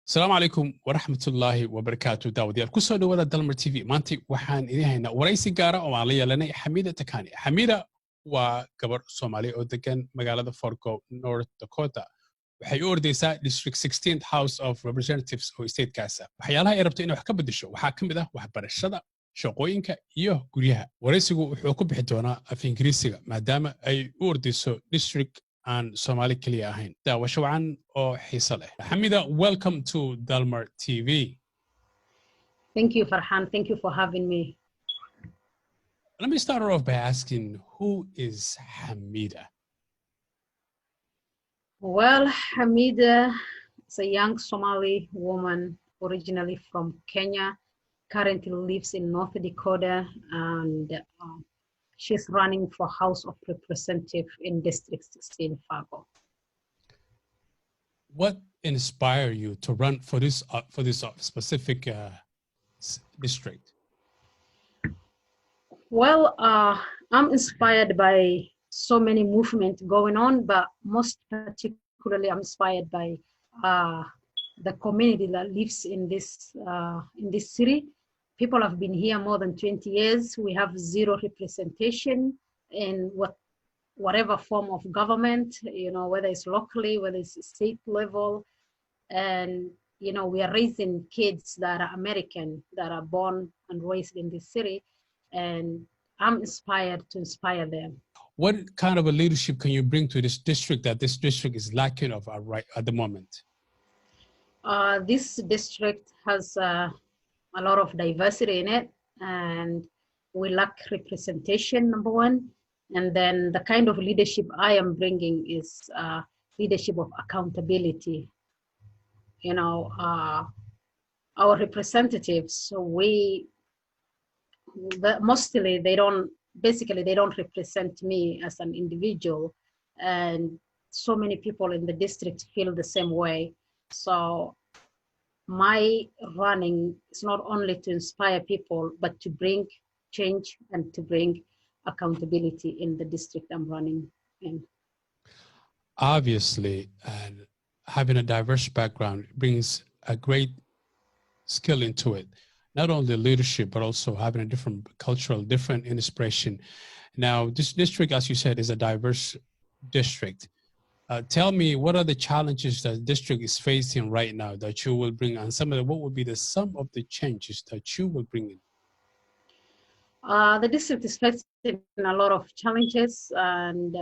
السلام عليكم ورحمة الله وبركاته. داوديال كسو دودا دالمر تي في مانتي وحان إليهنا ورئيسي قارة ومالية لنا حميدة دكاني. حميدة وكبر صومالي أو دكان مقالة فوركو نورث داكوتا waxay u ordaysaa district 16th House of Representatives oo state kaasa waxyaalaha ay rabto inay wax ka bedesho waxaa ka mid ah waxbarashada shaqooyinka iyo guryaha waraysigu wuxuu ku bixi doonaa af Ingiriisiga maadaama ay u ordayso district aan Somali kaliya ahayn daawasho wacan oo xiiso leh Hamida, welcome to Dalmar TV. Thank you, Farhan. Thank you for having me. Let me start off by asking, who is Hamida? Well, Hamida is a young Somali woman originally from Kenya, currently lives in North Dakota, and she's running for House of Representative in District 16, Fargo. What inspired you to run for this specific district? Well, I'm inspired by so many movements going on, but most particularly I'm inspired by the community that lives in this city. People have been here more than 20 years. We have zero representation in whatever form of government, you know, whether it's locally, whether it's state level. And, you know, we are raising kids that are American, that are born and raised in this city. And I'm inspired to inspire them. What kind of a leadership can you bring to this district that this district is lacking of right at the moment? This district has a lot of diversity in it, and we lack representation, number one. And then the kind of leadership I am bringing is leadership of accountability. You know, our representatives, mostly they don't represent me as an individual, and so many people in the district feel the same way. So my running is not only to inspire people, but to bring change and to bring accountability in the district I'm running in. Obviously, having a diverse background brings a great skill into it. Not only leadership, but also having a different cultural, different inspiration. Now, this district, as you said, is a diverse district. Tell me, what are the challenges that the district is facing right now that you will bring, and what would be some of the changes that you will bring in? The district is facing a lot of challenges, and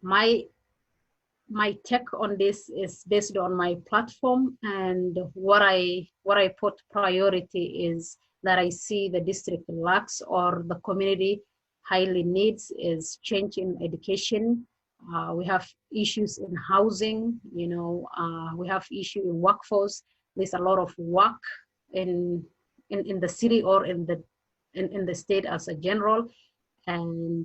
my take on this is based on my platform, and what I put priority is that I see the district lacks or the community highly needs is change in education. We have issues in housing, you know, we have issue in workforce. There's a lot of work in the city or in the state as a general, and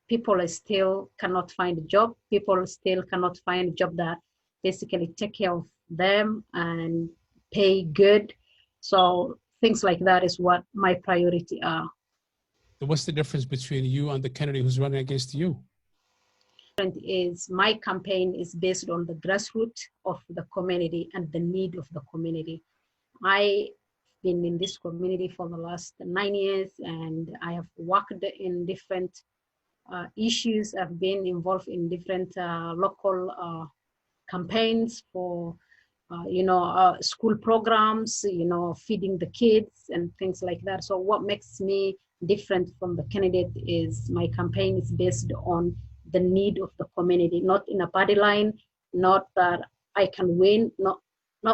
people still cannot find a job. People still cannot find a job that basically take care of them and pay good. So things like that is what my priority are. So what's the difference between you and the candidate who's running against you? Is my campaign is based on the grassroots of the community and the need of the community. I've been in this community for the last 9 years, and I have worked in different issues. I've been involved in different local campaigns for, school programs, you know, feeding the kids and things like that. So what makes me different from the candidate is my campaign is based on the need of the community, not in a party line, not that I can win, not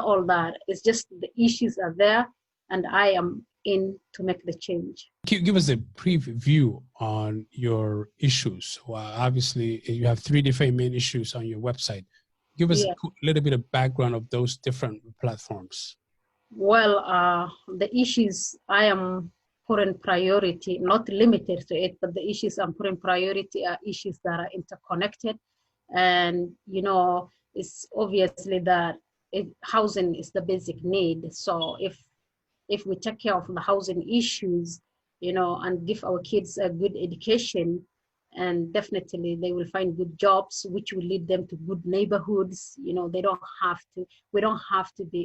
all that. It's just the issues are there, and I am in to make the change. Give us a preview on your issues. Well, obviously, you have 3 different main issues on your website. Give us a little bit of background of those different platforms. Well, the issues I am putting priority, not limited to it, but the issues I'm putting priority are issues that are interconnected. And, you know, it's obviously that housing is the basic need. So if we take care of the housing issues, you know, and give our kids a good education, and definitely they will find good jobs, which will lead them to good neighborhoods. You know, we don't have to be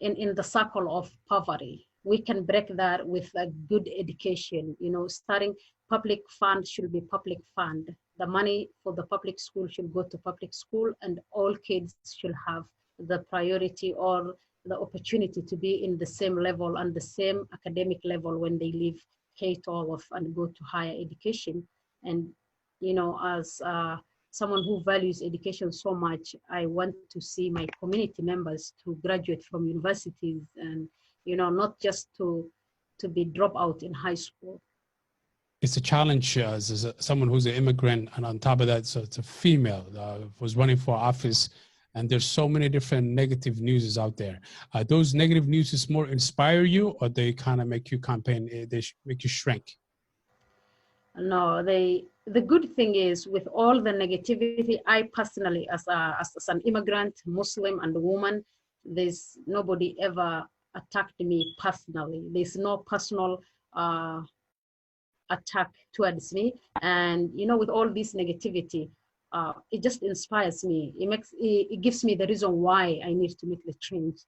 in the circle of poverty. We can break that with a good education. You know, starting public fund should be public fund. The money for the public school should go to public school, and all kids should have the priority or the opportunity to be in the same level and the same academic level when they leave K-12 and go to higher education. And, you know, as someone who values education so much, I want to see my community members to graduate from universities and, you know, not just to be dropout in high school. It's a challenge as someone who's an immigrant, and on top of that, so it's a female was running for office, and there's so many different negative news out there. Those negative news more inspire you, or they kind of make you campaign? They make you shrink? No, the good thing is with all the negativity, I personally, as an immigrant, Muslim, and a woman, there's nobody ever attacked me personally. There's no personal attack towards me. And, you know, with all this negativity, it just inspires me. It gives me the reason why I need to make the change.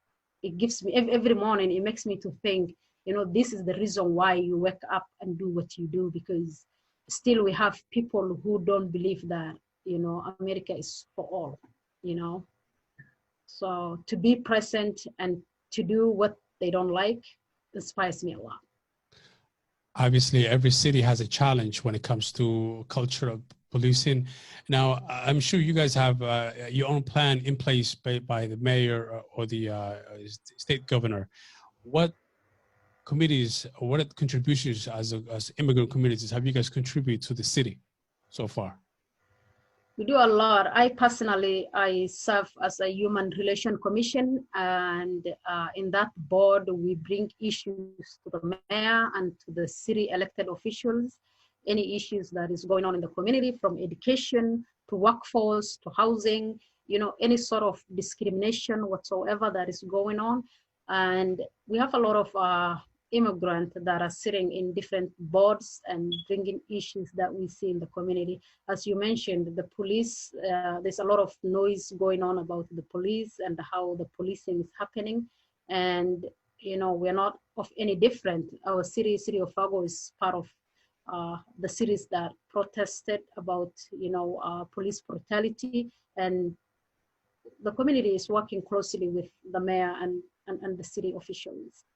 It gives me, every morning, it makes me to think, you know, this is the reason why you wake up and do what you do, because still we have people who don't believe that, you know, America is for all, you know. So to be present and to do what they don't like inspires me a lot. Obviously, every city has a challenge when it comes to cultural policing. Now, I'm sure you guys have your own plan in place by the mayor or the state governor. What committees or what contributions as immigrant communities have you guys contributed to the city so far? We do a lot. I personally, I serve as a human relation commission, and in that board, we bring issues to the mayor and to the city elected officials, any issues that is going on in the community, from education to workforce to housing, you know, any sort of discrimination whatsoever that is going on. And we have a lot of immigrants that are sitting in different boards and bringing issues that we see in the community. As you mentioned, the police, there's a lot of noise going on about the police and how the policing is happening. And, you know, we're not of any different. Our city of Fargo, is part of the cities that protested about, you know, police brutality. And the community is working closely with the mayor and the city officials.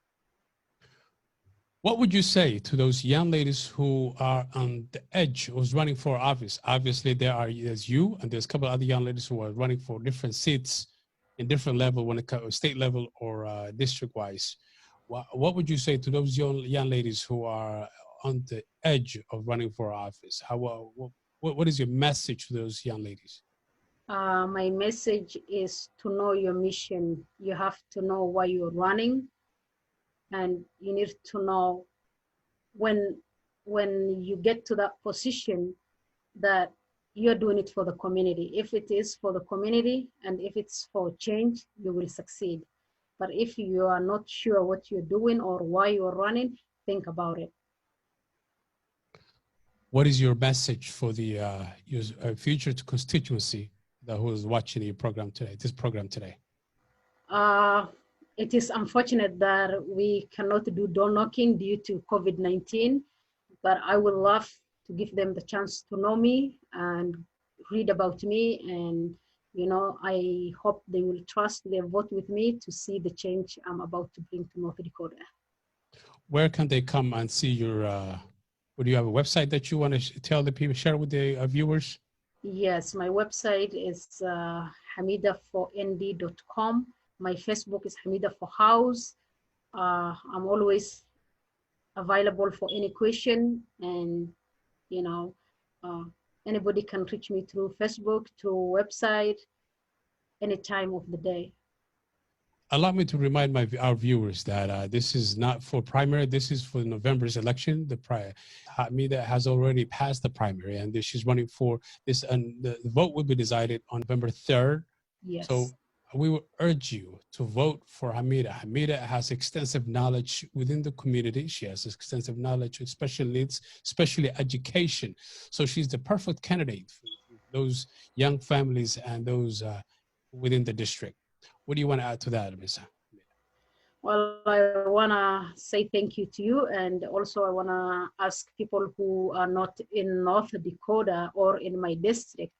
What would you say to those young ladies who are on the edge, who's running for office? Obviously, there's you, and there's a couple of other young ladies who are running for different seats in different level, when it comes state level or district-wise. What would you say to those young ladies who are on the edge of running for office? What is your message to those young ladies? My message is to know your mission. You have to know why you're running. And you need to know when you get to that position that you're doing it for the community. If it is for the community and if it's for change, you will succeed. But if you are not sure what you're doing or why you're running, think about it. What is your message for the your future constituency who is watching your program today, this program today? It is unfortunate that we cannot do door knocking due to COVID-19, but I would love to give them the chance to know me and read about me. And, you know, I hope they will trust their vote with me to see the change I'm about to bring to North Dakota. Where can they come and see your, do you have a website that you want to tell the people, share with the viewers? Yes, my website is hamidafornd.com. My Facebook is Hamida for House. I'm always available for any question, and, you know, anybody can reach me through Facebook, through website, any time of the day. Allow me to remind our viewers that this is not for primary. This is for November's election. Hamida has already passed the primary, and she's running for this, and the vote will be decided on November 3rd. Yes. So we will urge you to vote for Hamida. Hamida has extensive knowledge within the community. She has extensive knowledge with special needs, especially education. So she's the perfect candidate for those young families and those within the district. What do you want to add to that, Ms. Hamida? Well, I want to say thank you to you. And also I want to ask people who are not in North Dakota or in my district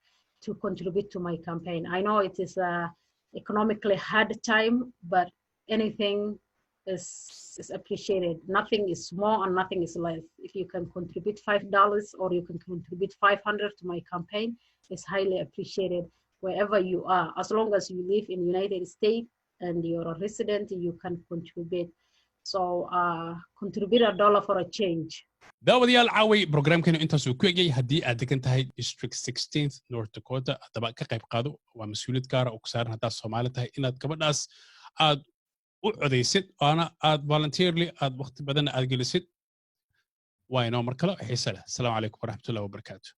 to contribute to my campaign. I know it is a economically hard time, but anything is appreciated. Nothing is more and nothing is less. If you can contribute $5 or you can contribute 500 to my campaign, it's highly appreciated wherever you are. As long as you live in the United States and you're a resident, you can contribute. So contribute $1 for a change. daawadayaal caaway programkeenu intaasuu ku egay haddii aad degan tahay district 16th North Dakota haddaba ka qayb qaado waa mas-uuliyad gaara oo ku saaran haddaad Soomaali tahay inaad gabadhaas aad u codaysid oona aad volunteerly aad waqti badan aad gelisid waa inoo mar kale xiise leh. Asalaamu calaykum waraxmatullahi wabarakaatu.